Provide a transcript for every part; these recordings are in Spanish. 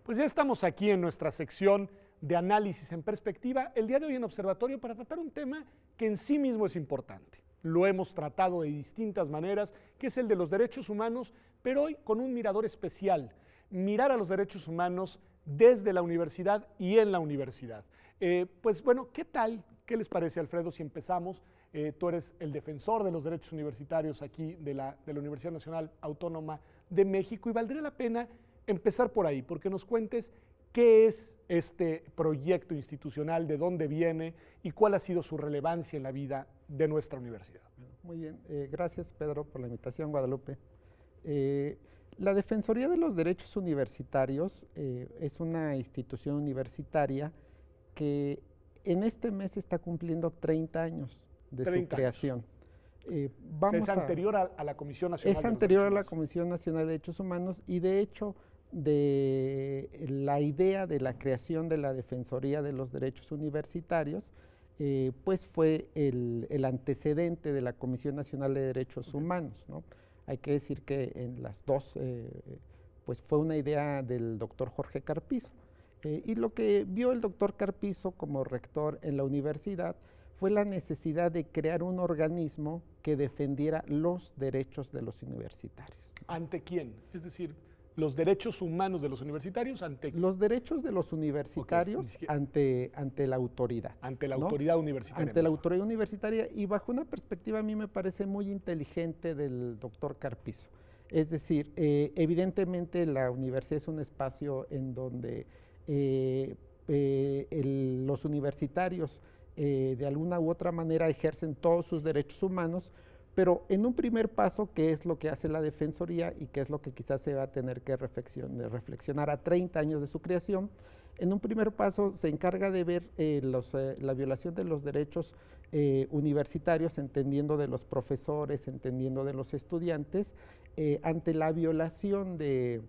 Pues ya estamos aquí en nuestra sección de análisis en perspectiva, el día de hoy en Observatorio, para tratar un tema que en sí mismo es importante. Lo hemos tratado de distintas maneras, que es el de los derechos humanos, pero hoy con un mirador especial, mirar a los derechos humanos desde la universidad y en la universidad. Pues bueno, ¿qué tal? ¿Qué les parece, Alfredo, si empezamos? Tú eres el defensor de los derechos universitarios aquí de la Universidad Nacional Autónoma de México, y valdría la pena empezar por ahí, porque nos cuentes qué es este proyecto institucional, de dónde viene y cuál ha sido su relevancia en la vida de nuestra universidad. Muy bien, gracias Pedro por la invitación, Guadalupe. La Defensoría de los Derechos Universitarios es una institución universitaria que en este mes está cumpliendo 30 años de su creación. Es anterior a la Comisión Nacional de Es anterior a la Comisión Nacional de Derechos Humanos, y de hecho de la idea de la creación de la Defensoría de los Derechos Universitarios, pues fue el antecedente de la Comisión Nacional de Derechos Humanos, ¿no? Hay que decir que en las dos, pues fue una idea del doctor Jorge Carpizo. Y lo que vio el doctor Carpizo como rector en la universidad fue la necesidad de crear un organismo que defendiera los derechos de los universitarios. ¿Ante quién? Es decir, los derechos humanos de los universitarios ante... Los derechos de los universitarios ante la autoridad. Ante la autoridad universitaria. Ante la autoridad universitaria, y bajo una perspectiva a mí me parece muy inteligente del doctor Carpizo. Es decir, evidentemente la universidad es un espacio en donde los universitarios de alguna u otra manera ejercen todos sus derechos humanos, pero en un primer paso, ¿qué es lo que hace la Defensoría y qué es lo que quizás se va a tener que reflexionar a 30 años de su creación? En un primer paso se encarga de ver la violación de los derechos universitarios, entendiendo de los profesores, entendiendo de los estudiantes, ante la violación de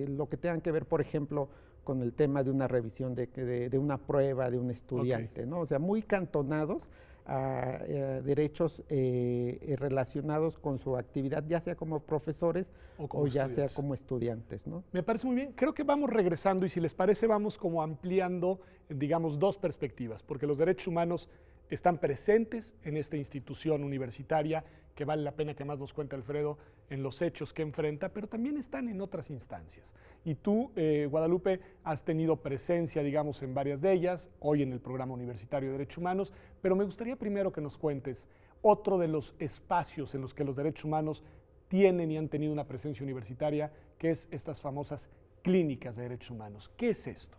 lo que tengan que ver, por ejemplo, con el tema de una revisión de una prueba de un estudiante, ¿no? O sea, muy cantonados a derechos relacionados con su actividad, ya sea como profesores o ya sea como estudiantes, ¿no? Me parece muy bien. Creo que vamos regresando, y si les parece vamos como ampliando, digamos, dos perspectivas, porque los derechos humanos están presentes en esta institución universitaria, que vale la pena que más nos cuente Alfredo en los hechos que enfrenta, pero también están en otras instancias. Y tú, Guadalupe, has tenido presencia, digamos, en varias de ellas, hoy en el Programa Universitario de Derechos Humanos, pero me gustaría primero que nos cuentes otro de los espacios en los que los derechos humanos tienen y han tenido una presencia universitaria, que es estas famosas clínicas de derechos humanos. ¿Qué es esto?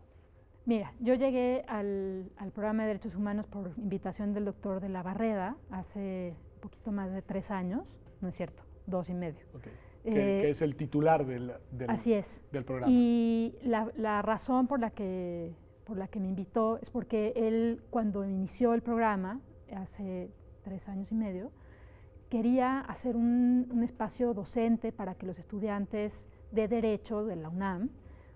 Mira, yo llegué al Programa de Derechos Humanos por invitación del doctor de la Barreda hace un poquito más de 3 años, no es cierto, 2 y medio. Okay. Que es el titular del programa. Y la razón por la que me invitó es porque él, cuando inició el programa, hace 3 años y medio, quería hacer un espacio docente para que los estudiantes de Derecho de la UNAM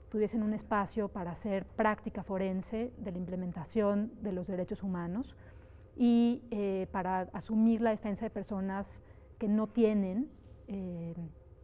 tuviesen un espacio para hacer práctica forense de la implementación de los derechos humanos y para asumir la defensa de personas que no tienen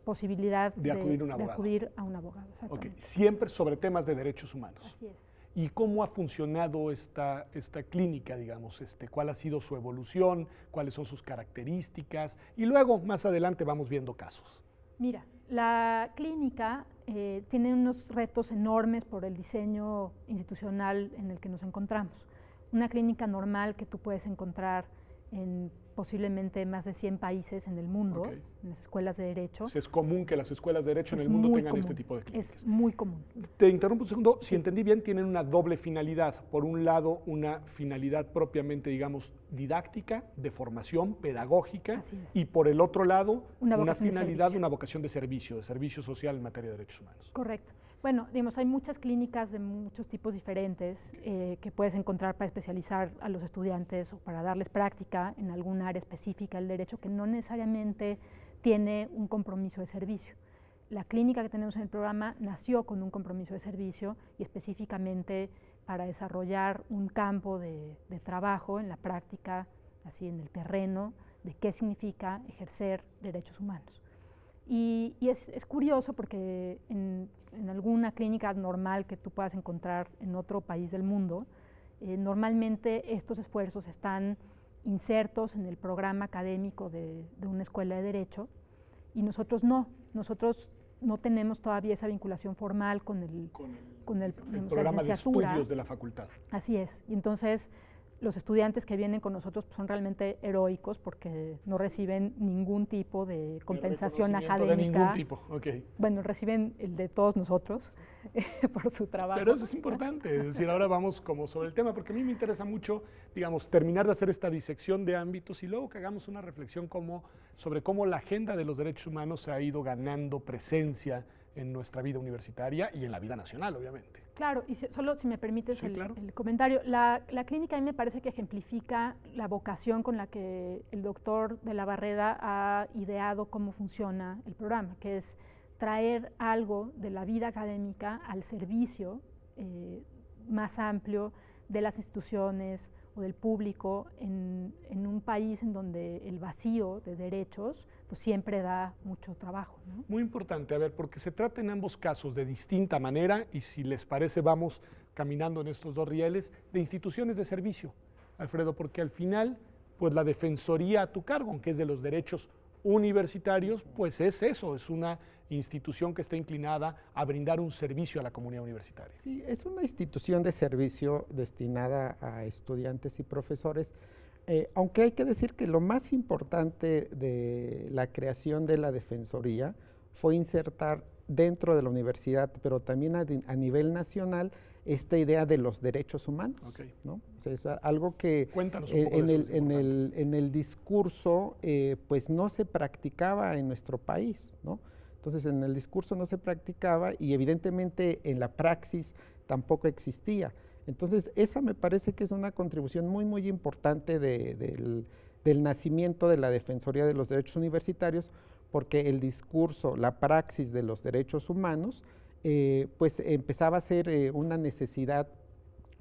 posibilidad de acudir a un abogado. Okay. Siempre sobre temas de derechos humanos. Así es. ¿Y cómo ha funcionado esta clínica, digamos? ¿Cuál ha sido su evolución? ¿Cuáles son sus características? Y luego, más adelante, vamos viendo casos. Mira, la clínica tiene unos retos enormes por el diseño institucional en el que nos encontramos. Una clínica normal que tú puedes encontrar en posiblemente más de 100 países en el mundo, en las escuelas de derecho. Es común que las escuelas de derecho en el mundo tengan este tipo de clínicas. Es muy común. Te interrumpo un segundo. Si entendí bien, tienen una doble finalidad. Por un lado, una finalidad propiamente, digamos, didáctica, de formación pedagógica. Así es. Y por el otro lado, una finalidad, una vocación de servicio social en materia de derechos humanos. Correcto. Bueno, digamos, hay muchas clínicas de muchos tipos diferentes que puedes encontrar para especializar a los estudiantes o para darles práctica en algún área específica del derecho que no necesariamente tiene un compromiso de servicio. La clínica que tenemos en el programa nació con un compromiso de servicio y específicamente para desarrollar un campo de trabajo en la práctica así en el terreno, de qué significa ejercer derechos humanos. Y es curioso porque en alguna clínica normal que tú puedas encontrar en otro país del mundo, normalmente estos esfuerzos están insertos en el programa académico de una escuela de derecho y nosotros no tenemos todavía esa vinculación formal con el programa de estudios de la facultad. Así es, y entonces los estudiantes que vienen con nosotros pues, son realmente heroicos porque no reciben ningún tipo de compensación académica. De ningún tipo, okay. Bueno, reciben el de todos nosotros por su trabajo. Pero eso es importante, es decir, ahora vamos como sobre el tema, porque a mí me interesa mucho, digamos, terminar de hacer esta disección de ámbitos y luego que hagamos una reflexión sobre cómo la agenda de los derechos humanos se ha ido ganando presencia en nuestra vida universitaria y en la vida nacional, obviamente. Claro, y solo si me permites sí, claro. el comentario, la clínica a mí me parece que ejemplifica la vocación con la que el doctor de la Barreda ha ideado cómo funciona el programa, que es traer algo de la vida académica al servicio más amplio de las instituciones o del público en un país en donde el vacío de derechos pues siempre da mucho trabajo, ¿no? Muy importante, a ver, porque se trata en ambos casos de distinta manera y si les parece vamos caminando en estos dos rieles de instituciones de servicio, Alfredo, porque al final pues la defensoría a tu cargo, que es de los derechos universitarios, pues es eso, es una institución que está inclinada a brindar un servicio a la comunidad universitaria. Sí, es una institución de servicio destinada a estudiantes y profesores, aunque hay que decir que lo más importante de la creación de la Defensoría fue insertar dentro de la universidad, pero también a nivel nacional, esta idea de los derechos humanos, okay. ¿no? O sea, es algo que en el discurso pues no se practicaba en nuestro país, ¿no? Entonces en el discurso no se practicaba y evidentemente en la praxis tampoco existía. Entonces esa me parece que es una contribución muy importante del nacimiento de la Defensoría de los Derechos Universitarios, porque el discurso, la praxis de los derechos humanos, pues empezaba a ser una necesidad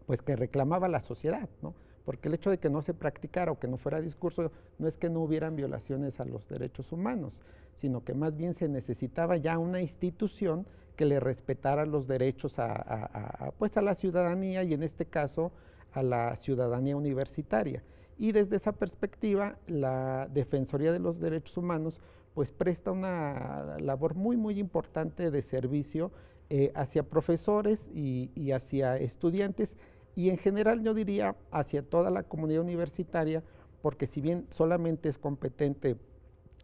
pues que reclamaba la sociedad, ¿no? Porque el hecho de que no se practicara o que no fuera discurso no es que no hubieran violaciones a los derechos humanos, sino que más bien se necesitaba ya una institución que le respetara los derechos pues a la ciudadanía y en este caso a la ciudadanía universitaria. Y desde esa perspectiva la Defensoría de los Derechos Humanos pues presta una labor muy importante de servicio hacia profesores y hacia estudiantes y en general yo diría hacia toda la comunidad universitaria, porque si bien solamente es competente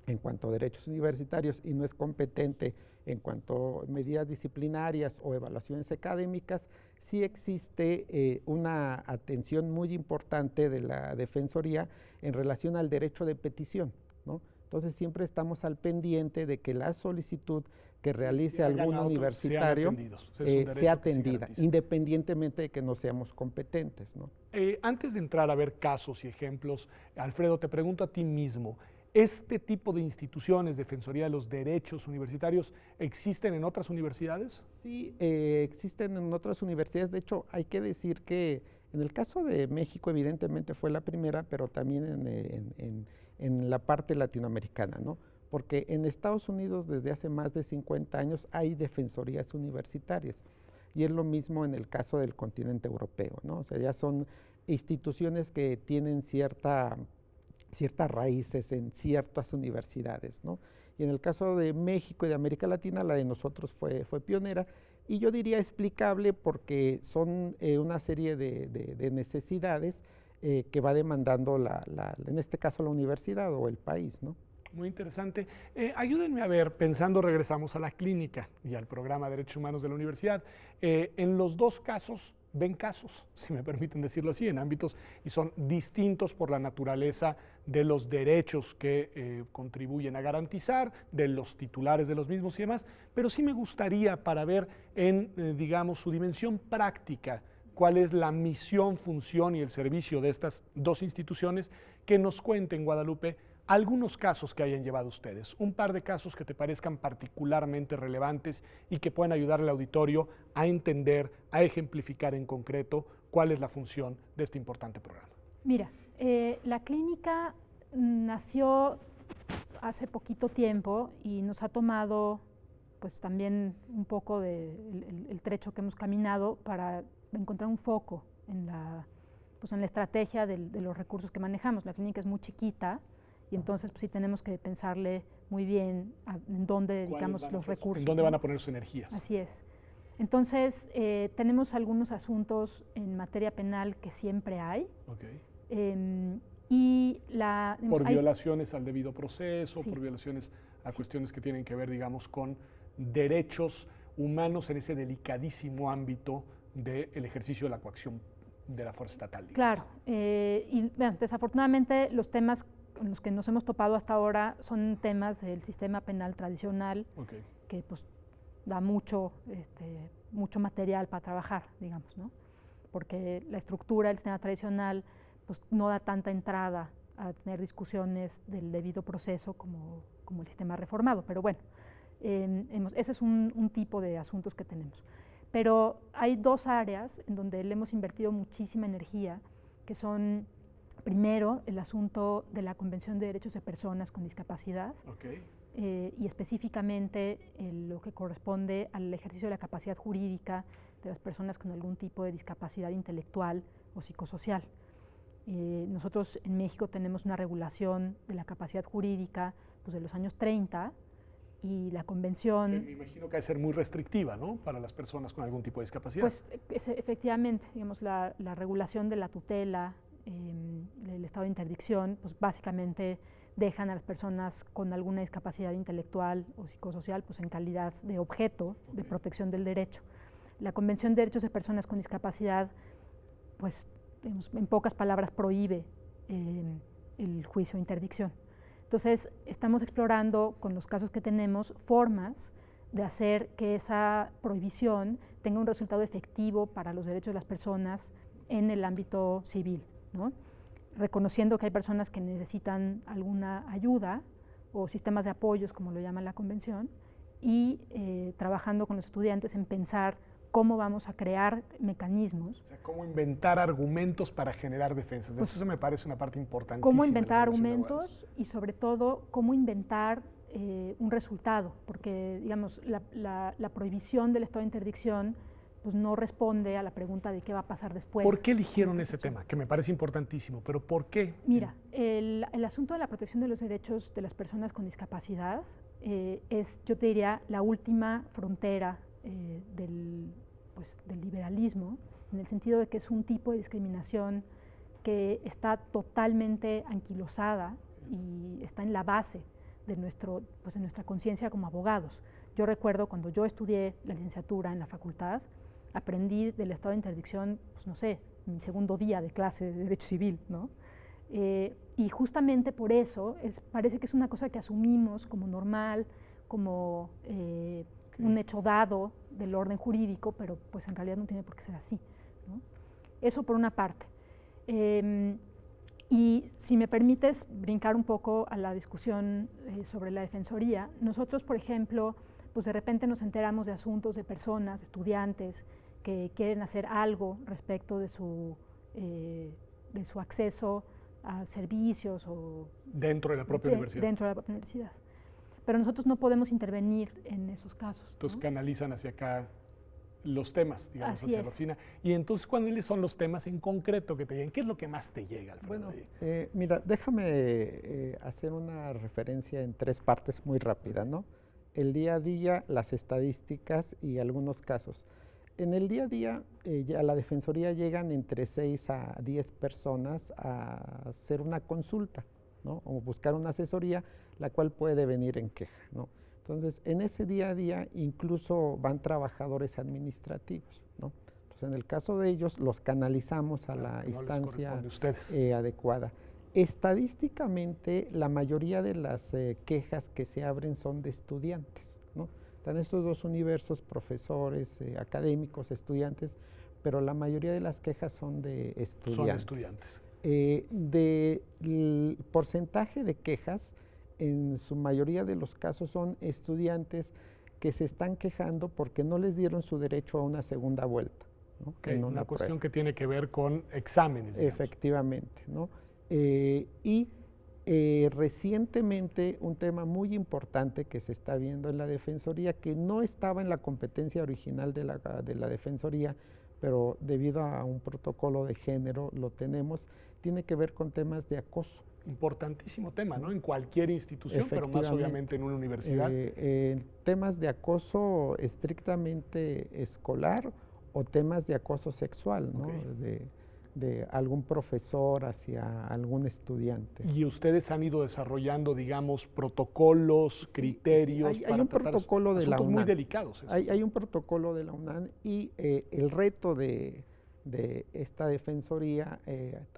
en cuanto a derechos universitarios y no es competente en cuanto a medidas disciplinarias o evaluaciones académicas, sí existe una atención muy importante de la Defensoría en relación al derecho de petición, ¿no? Entonces siempre estamos al pendiente de que la solicitud que realice algún universitario sea atendida, independientemente de que no seamos competentes, ¿no? Antes de entrar a ver casos y ejemplos, Alfredo, te pregunto a ti mismo, ¿este tipo de instituciones, Defensoría de los Derechos Universitarios, existen en otras universidades? Sí, existen en otras universidades. De hecho, hay que decir que en el caso de México, evidentemente fue la primera, pero también en la parte latinoamericana, ¿no? Porque en Estados Unidos desde hace más de 50 años hay defensorías universitarias y es lo mismo en el caso del continente europeo, ¿no? O sea, ya son instituciones que tienen ciertas raíces en ciertas universidades, ¿no? Y en el caso de México y de América Latina, la de nosotros fue pionera y yo diría explicable porque son una serie de necesidades que va demandando en este caso la universidad o el país, ¿no? Muy interesante. Ayúdenme a ver, pensando, regresamos a la clínica y al programa de Derechos Humanos de la universidad. En los dos casos, ven casos, si me permiten decirlo así, en ámbitos y son distintos por la naturaleza de los derechos que contribuyen a garantizar, de los titulares de los mismos y demás, pero sí me gustaría para ver digamos, su dimensión práctica, cuál es la misión, función y el servicio de estas dos instituciones, que nos cuenten, Guadalupe, algunos casos que hayan llevado ustedes, un par de casos que te parezcan particularmente relevantes y que puedan ayudar al auditorio a entender, a ejemplificar en concreto cuál es la función de este importante programa. Mira, La clínica nació hace poquito tiempo y nos ha tomado pues también un poco el trecho que hemos caminado para encontrar un foco en la estrategia de los recursos que manejamos. La clínica es muy chiquita y entonces pues, sí tenemos que pensarle muy bien en dónde dedicamos los recursos. En dónde van a poner sus energías. Así es. Entonces, tenemos algunos asuntos en materia penal que siempre hay. Okay. Digamos, por violaciones al debido proceso, sí, por violaciones a cuestiones que tienen que ver, digamos, con derechos humanos en ese delicadísimo ámbito del ejercicio de la coacción de la fuerza estatal. Digamos. Claro, y bueno, desafortunadamente los temas con los que nos hemos topado hasta ahora son temas del sistema penal tradicional, Okay. que pues da mucho material para trabajar, digamos, ¿no? Porque la estructura del sistema tradicional pues no da tanta entrada a tener discusiones del debido proceso como el sistema reformado, pero bueno, ese es un tipo de asuntos que tenemos. Pero hay dos áreas en donde le hemos invertido muchísima energía, que son, primero, el asunto de la Convención de Derechos de Personas con Discapacidad, Okay. Y específicamente lo que corresponde al ejercicio de la capacidad jurídica de las personas con algún tipo de discapacidad intelectual o psicosocial. Nosotros en México tenemos una regulación de la capacidad jurídica pues, de los años 30 y la convención… Que me imagino que ha de ser muy restrictiva, ¿no? Para las personas con algún tipo de discapacidad. Pues efectivamente, digamos, la regulación de la tutela, el estado de interdicción, pues básicamente dejan a las personas con alguna discapacidad intelectual o psicosocial pues en calidad de objeto de protección del derecho. La Convención de Derechos de Personas con Discapacidad, pues digamos, en pocas palabras prohíbe el juicio de interdicción. Entonces, estamos explorando con los casos que tenemos formas de hacer que esa prohibición tenga un resultado efectivo para los derechos de las personas en el ámbito civil, ¿no? Reconociendo que hay personas que necesitan alguna ayuda o sistemas de apoyos, como lo llama la convención, y trabajando con los estudiantes en pensar cómo vamos a crear mecanismos. O sea, cómo inventar argumentos para generar defensas. Pues, eso me parece una parte importantísima. Cómo inventar argumentos y sobre todo cómo inventar un resultado, porque digamos la prohibición del estado de interdicción pues no responde a la pregunta de qué va a pasar después. ¿Por qué eligieron ese tema? Que me parece importantísimo, pero ¿por qué? Mira, el asunto de la protección de los derechos de las personas con discapacidad es, yo te diría, la última frontera del liberalismo, en el sentido de que es un tipo de discriminación que está totalmente anquilosada y está en la base de nuestra conciencia como abogados. Yo recuerdo cuando yo estudié la licenciatura en la facultad, aprendí del estado de interdicción, pues no sé, mi segundo día de clase de Derecho Civil, ¿no? Y justamente por eso parece que es una cosa que asumimos como normal, como un hecho dado del orden jurídico, pero pues en realidad no tiene por qué ser así, ¿no? Eso por una parte. Y si me permites brincar un poco a la discusión sobre la defensoría, nosotros, por ejemplo, pues de repente nos enteramos de asuntos de personas, estudiantes, que quieren hacer algo respecto de su acceso a servicios o… Dentro de la propia universidad. Dentro de la propia universidad. Pero nosotros no podemos intervenir en esos casos. Entonces, ¿no? Canalizan hacia acá los temas, digamos, Así hacia es. Rosina. Y entonces, ¿cuáles son los temas en concreto que te llegan? ¿Qué es lo que más te llega, Alfredo? Bueno, mira, déjame hacer una referencia en tres partes muy rápida, ¿no? El día a día, las estadísticas y algunos casos. En el día a día, a la Defensoría llegan entre 6 a 10 personas a hacer una consulta, ¿no? O buscar una asesoría, la cual puede venir en queja, ¿no? Entonces, en ese día a día incluso van trabajadores administrativos, ¿no? Entonces, en el caso de ellos, los canalizamos a la instancia adecuada. Estadísticamente, la mayoría de las quejas que se abren son de estudiantes, ¿no? Están estos dos universos, profesores, académicos, estudiantes, pero la mayoría de las quejas son de estudiantes. Son estudiantes. Del porcentaje de quejas, en su mayoría de los casos son estudiantes que se están quejando porque no les dieron su derecho a una segunda vuelta, ¿no? Okay, una cuestión que tiene que ver con exámenes, digamos. Efectivamente, ¿no? Recientemente un tema muy importante que se está viendo en la Defensoría, que no estaba en la competencia original de la Defensoría, pero debido a un protocolo de género lo tenemos, tiene que ver con temas de acoso. Importantísimo tema, ¿no? En cualquier institución, pero más obviamente en una universidad. Temas de acoso estrictamente escolar o temas de acoso sexual, ¿no? De algún profesor hacia algún estudiante. Y ustedes han ido desarrollando, digamos, protocolos, criterios hay para un tratar protocolo de la asuntos UNAM. muy delicados. Hay un protocolo de la UNAM y el reto de esta defensoría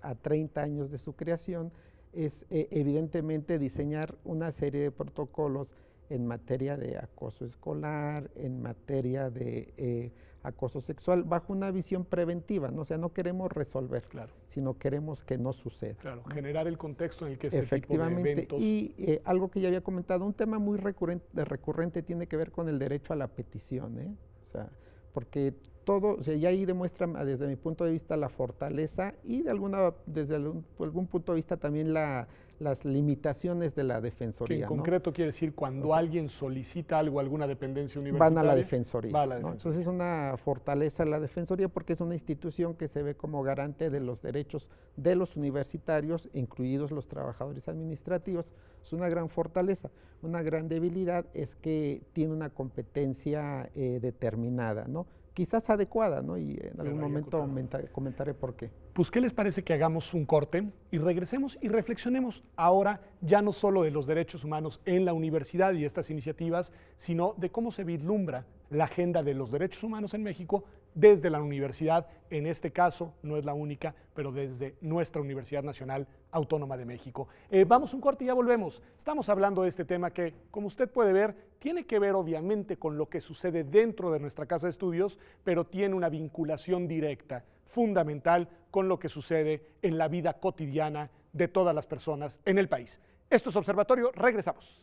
a 30 años de su creación es evidentemente diseñar una serie de protocolos en materia de acoso escolar, en materia de acoso sexual, bajo una visión preventiva, ¿no? O sea, no queremos resolver, claro, sino queremos que no suceda. Claro, generar el contexto en el que este Efectivamente, tipo de eventos... y algo que ya había comentado, un tema muy recurrente tiene que ver con el derecho a la petición, ¿eh? O sea, porque todo, o sea, ya ahí demuestra desde mi punto de vista la fortaleza y desde algún punto de vista también las limitaciones de la Defensoría. Que en concreto quiere decir cuando alguien solicita algo a alguna dependencia universitaria. Van a la Defensoría. Va a la ¿no? Defensoría. Entonces es una fortaleza la Defensoría porque es una institución que se ve como garante de los derechos de los universitarios, incluidos los trabajadores administrativos. Es una gran fortaleza. Una gran debilidad es que tiene una competencia determinada, ¿no? Quizás adecuada, ¿no? Y en algún momento comentaré por qué. Pues, ¿qué les parece que hagamos un corte y regresemos y reflexionemos ahora ya no solo de los derechos humanos en la universidad y estas iniciativas, sino de cómo se vislumbra la agenda de los derechos humanos en México desde la universidad, en este caso no es la única, pero desde nuestra Universidad Nacional Autónoma de México. Vamos a un corte y ya volvemos. Estamos hablando de este tema que, como usted puede ver, tiene que ver obviamente con lo que sucede dentro de nuestra casa de estudios, pero tiene una vinculación directa, fundamental, con lo que sucede en la vida cotidiana de todas las personas en el país. Esto es Observatorio, regresamos.